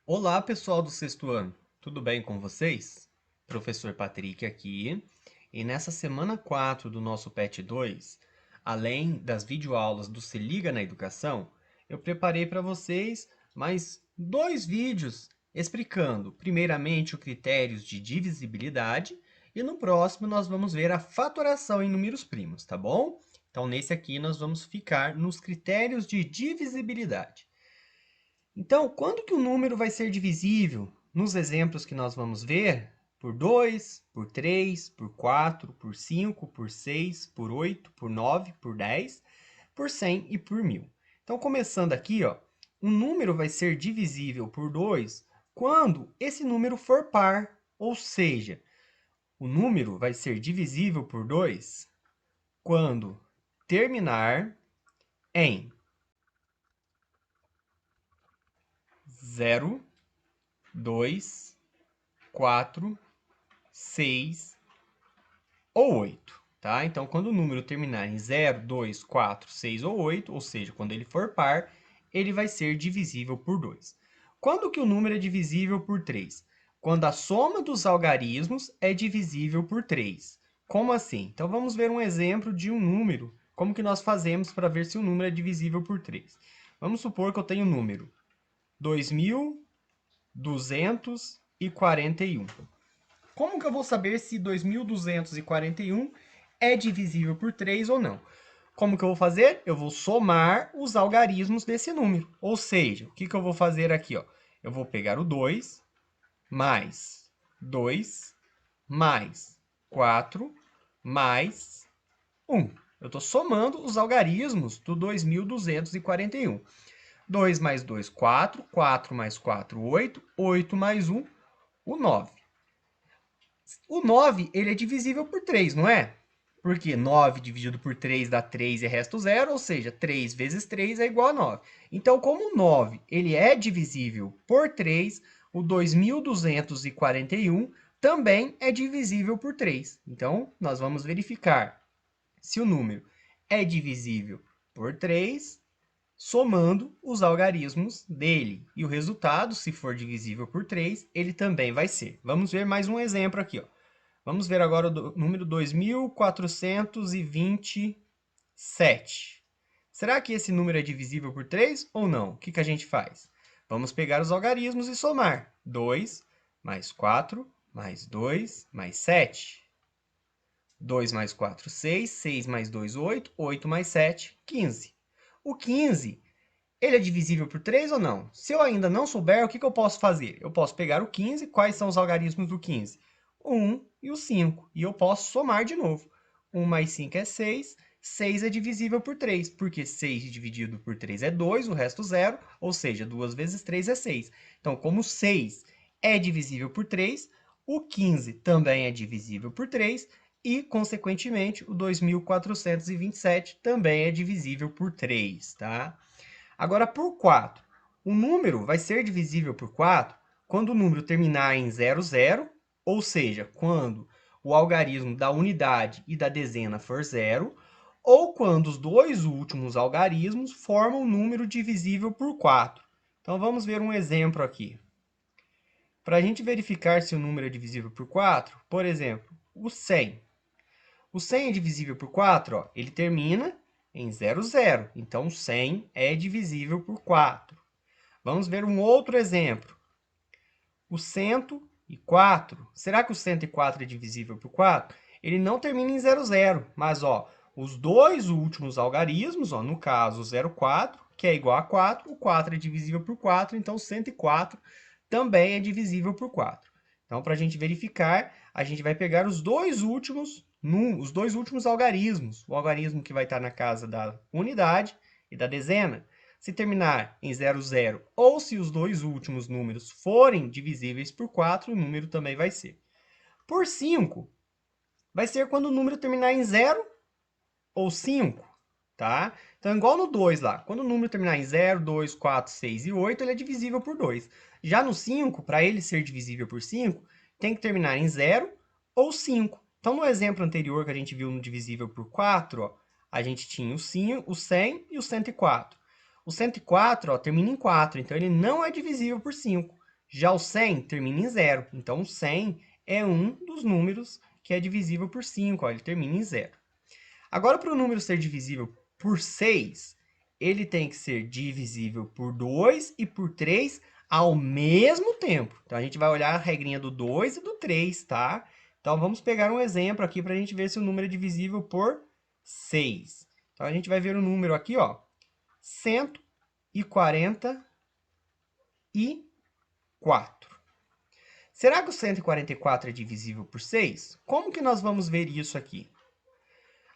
Olá, pessoal do sexto ano, tudo bem com vocês? Professor Patrick aqui, e nessa semana 4 do nosso PET 2, além das videoaulas do Se Liga na Educação, eu preparei para vocês mais dois vídeos explicando, primeiramente, os critérios de divisibilidade, e no próximo nós vamos ver a fatoração em números primos, tá bom? Então, nesse aqui, nós vamos ficar nos critérios de divisibilidade. Então, quando que o número vai ser divisível? Nos exemplos que nós vamos ver, por 2, por 3, por 4, por 5, por 6, por 8, por 9, por 10, por 100 e por 1000. Então, começando aqui, ó, um número vai ser divisível por 2 quando esse número for par, ou seja, o número vai ser divisível por 2 quando terminar em 0, 2, 4, 6 ou 8, tá? Então, quando o número terminar em 0, 2, 4, 6 ou 8, ou seja, quando ele for par, ele vai ser divisível por 2. Quando que o número é divisível por 3? Quando a soma dos algarismos é divisível por 3. Como assim? Então, vamos ver um exemplo de um número. Como que nós fazemos para ver se o número é divisível por 3? Vamos supor que eu tenho o número 2241. Como que eu vou saber se 2241 é divisível por 3 ou não? Como que eu vou fazer? Eu vou somar os algarismos desse número. Ou seja, o que que eu vou fazer aqui? Ó? Eu vou pegar o 2 mais 2 mais 4 mais 1. Eu estou somando os algarismos do 2241. 2 mais 2, 4. 4 mais 4, 8. 8 mais 1, o 9. O 9, ele é divisível por 3, não é? Porque 9 dividido por 3 dá 3 e resta 0, ou seja, 3 vezes 3 é igual a 9. Então, como o 9 ele é divisível por 3, o 2241 também é divisível por 3. Então, nós vamos verificar se o número é divisível por 3, somando os algarismos dele. E o resultado, se for divisível por 3, ele também vai ser. Vamos ver mais um exemplo aqui, ó. Vamos ver agora o número 2427. Será que esse número é divisível por 3 ou não? O que que a gente faz? Vamos pegar os algarismos e somar. 2 mais 4 mais 2 mais 7. 2 mais 4, 6. 6 mais 2, 8. 8 mais 7, 15. O 15, ele é divisível por 3 ou não? Se eu ainda não souber, o que que eu posso fazer? Eu posso pegar o 15. Quais são os algarismos do 15? O 1 e o 5. E eu posso somar de novo. 1 mais 5 é 6. 6 é divisível por 3, porque 6 dividido por 3 é 2, o resto 0, ou seja, 2 vezes 3 é 6. Então, como 6 é divisível por 3, o 15 também é divisível por 3 e, consequentemente, o 2427 também é divisível por 3, tá? Agora, por 4. O número vai ser divisível por 4 quando o número terminar em 00, ou seja, quando o algarismo da unidade e da dezena for 0, ou quando os dois últimos algarismos formam um número divisível por 4. Então, vamos ver um exemplo aqui. Para a gente verificar se o número é divisível por 4, por exemplo, o 100. O 100 é divisível por 4, ó, ele termina em 00. Então, 100 é divisível por 4. Vamos ver um outro exemplo. O 104. Será que o 104 é divisível por 4? Ele não termina em 00, mas ó, os dois últimos algarismos, ó, no caso o 04, que é igual a 4, o 4 é divisível por 4, então 104 também é divisível por 4. Então, para a gente verificar, a gente vai pegar os dois últimos algarismos. O algarismo que vai estar na casa da unidade e da dezena. Se terminar em 00 ou se os dois últimos números forem divisíveis por 4, o número também vai ser. Por 5, vai ser quando o número terminar em 0 ou 5, tá? Então, igual no 2 lá, quando o número terminar em 0, 2, 4, 6 e 8, ele é divisível por 2. Já no 5, para ele ser divisível por 5, tem que terminar em 0 ou 5. Então, no exemplo anterior que a gente viu no divisível por 4, ó, a gente tinha o 100 e o 104. O 104, ó, termina em 4, então ele não é divisível por 5. Já o 100 termina em 0. Então, o 100 é um dos números que é divisível por 5. Ó, ele termina em 0. Agora, para o número ser divisível por 6, ele tem que ser divisível por 2 e por 3 ao mesmo tempo. Então, a gente vai olhar a regrinha do 2 e do 3, tá? Então, vamos pegar um exemplo aqui para a gente ver se o número é divisível por 6. Então, a gente vai ver o número aqui, ó, 144. Será que o 144 é divisível por 6? Como que nós vamos ver isso aqui?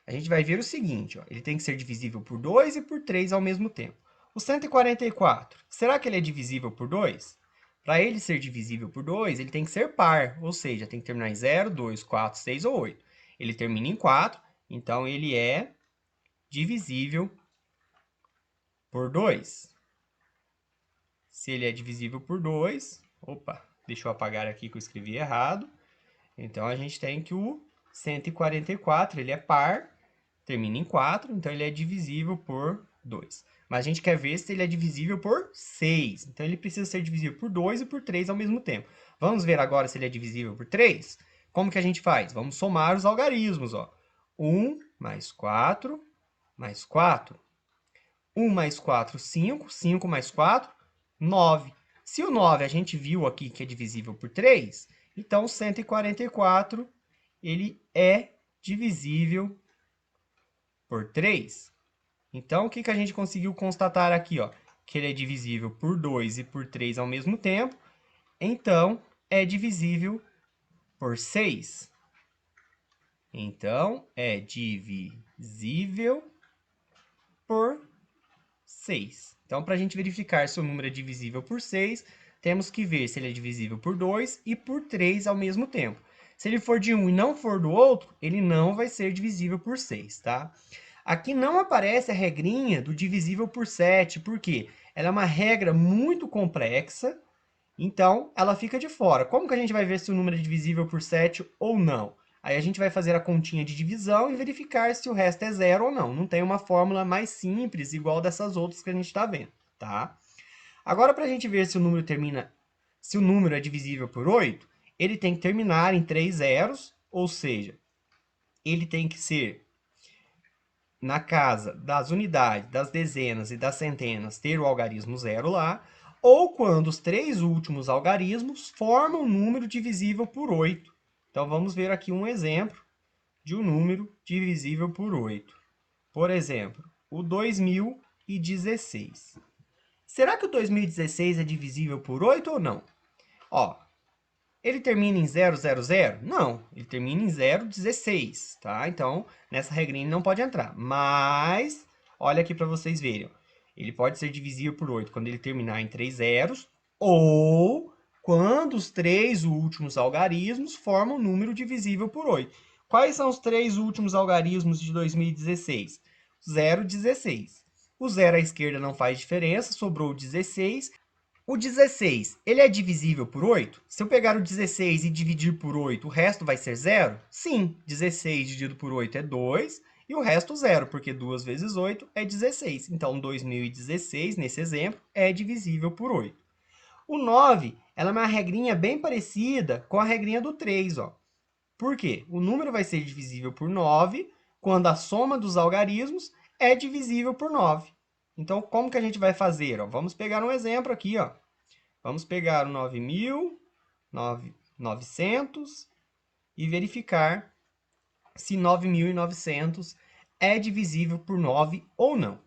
A gente vai ver o seguinte, ó, ele tem que ser divisível por 2 e por 3 ao mesmo tempo. O 144, será que ele é divisível por 2? Para ele ser divisível por 2, ele tem que ser par, ou seja, tem que terminar em 0, 2, 4, 6 ou 8. Ele termina em 4, então ele é divisível por 2. Se ele é divisível por 2, opa, deixa eu apagar aqui que eu escrevi errado. Então, a gente tem que o 144, ele é par, termina em 4, então ele é divisível por 2. Mas a gente quer ver se ele é divisível por 6. Então, ele precisa ser divisível por 2 e por 3 ao mesmo tempo. Vamos ver agora se ele é divisível por 3? Como que a gente faz? Vamos somar os algarismos, ó. 1 mais 4 mais 4. 1 mais 4, 5. 5 mais 4, 9. Se o 9 a gente viu aqui que é divisível por 3, então 144 ele é divisível por 3. Então, o que a gente conseguiu constatar aqui? Ó? Que ele é divisível por 2 e por 3 ao mesmo tempo. Então, é divisível por 6. Então, é divisível por 6. Então, para a gente verificar se o número é divisível por 6, temos que ver se ele é divisível por 2 e por 3 ao mesmo tempo. Se ele for de um e não for do outro, ele não vai ser divisível por 6, tá? Aqui não aparece a regrinha do divisível por 7, porque ela é uma regra muito complexa, então ela fica de fora. Como que a gente vai ver se o número é divisível por 7 ou não? Aí a gente vai fazer a continha de divisão e verificar se o resto é zero ou não. Não tem uma fórmula mais simples, igual dessas outras que a gente está vendo, tá? Agora, para a gente ver se o número é divisível por 8, ele tem que terminar em 3 zeros, ou seja, ele tem que ser na casa das unidades, das dezenas e das centenas, ter o algarismo zero lá, ou quando os 3 últimos algarismos formam um número divisível por 8. Então, vamos ver aqui um exemplo de um número divisível por 8. Por exemplo, o 2016. Será que o 2016 é divisível por 8 ou não? Ó, ele termina em 000? Não, ele termina em 016, tá? Então, nessa regrinha ele não pode entrar. Mas, olha aqui para vocês verem. Ele pode ser divisível por 8 quando ele terminar em 3 zeros, ou quando os 3 últimos algarismos formam um número divisível por 8. Quais são os 3 últimos algarismos de 2016? 0, 16. O 0 à esquerda não faz diferença, sobrou o 16. O 16, ele é divisível por 8? Se eu pegar o 16 e dividir por 8, o resto vai ser zero? Sim, 16 dividido por 8 é 2 e o resto zero, porque 2 vezes 8 é 16. Então, 2016, nesse exemplo, é divisível por 8. O 9, ela é uma regrinha bem parecida com a regrinha do 3. Ó. Por quê? O número vai ser divisível por 9 quando a soma dos algarismos é divisível por 9. Então, como que a gente vai fazer? Ó? Vamos pegar um exemplo aqui, ó. Vamos pegar o 9.900 e verificar se 9.900 é divisível por 9 ou não.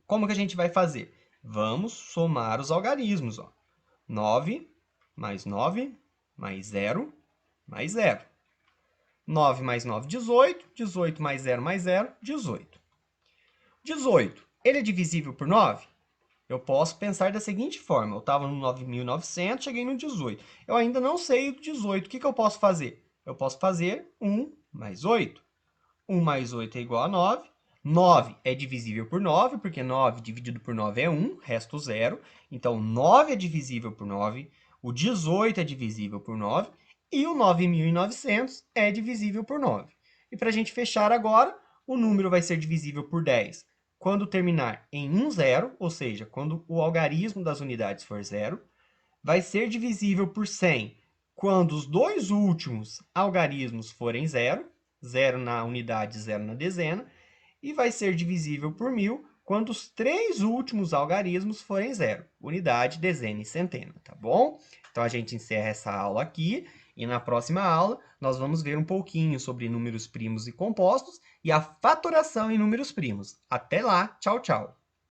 Como que a gente vai fazer? Vamos somar os algarismos. Ó. 9 mais 9 mais 0 mais 0. 9 mais 9, 18. 18 mais 0 mais 0, 18. 18, ele é divisível por 9? Eu posso pensar da seguinte forma. Eu estava no 9.900, cheguei no 18. Eu ainda não sei o 18. O que eu posso fazer? Eu posso fazer 1 mais 8. 1 mais 8 é igual a 9. 9 é divisível por 9, porque 9 dividido por 9 é 1, resto 0. Então, 9 é divisível por 9, o 18 é divisível por 9 e o 9.900 é divisível por 9. E para a gente fechar agora, o número vai ser divisível por 10 quando terminar em 1 zero, ou seja, quando o algarismo das unidades for 0, vai ser divisível por 100 quando os dois últimos algarismos forem zero, zero na unidade, zero na dezena, e vai ser divisível por 1000 quando os três últimos algarismos forem zero, unidade, dezena e centena, tá bom? Então, a gente encerra essa aula aqui, e na próxima aula nós vamos ver um pouquinho sobre números primos e compostos e a fatoração em números primos. Até lá, tchau, tchau!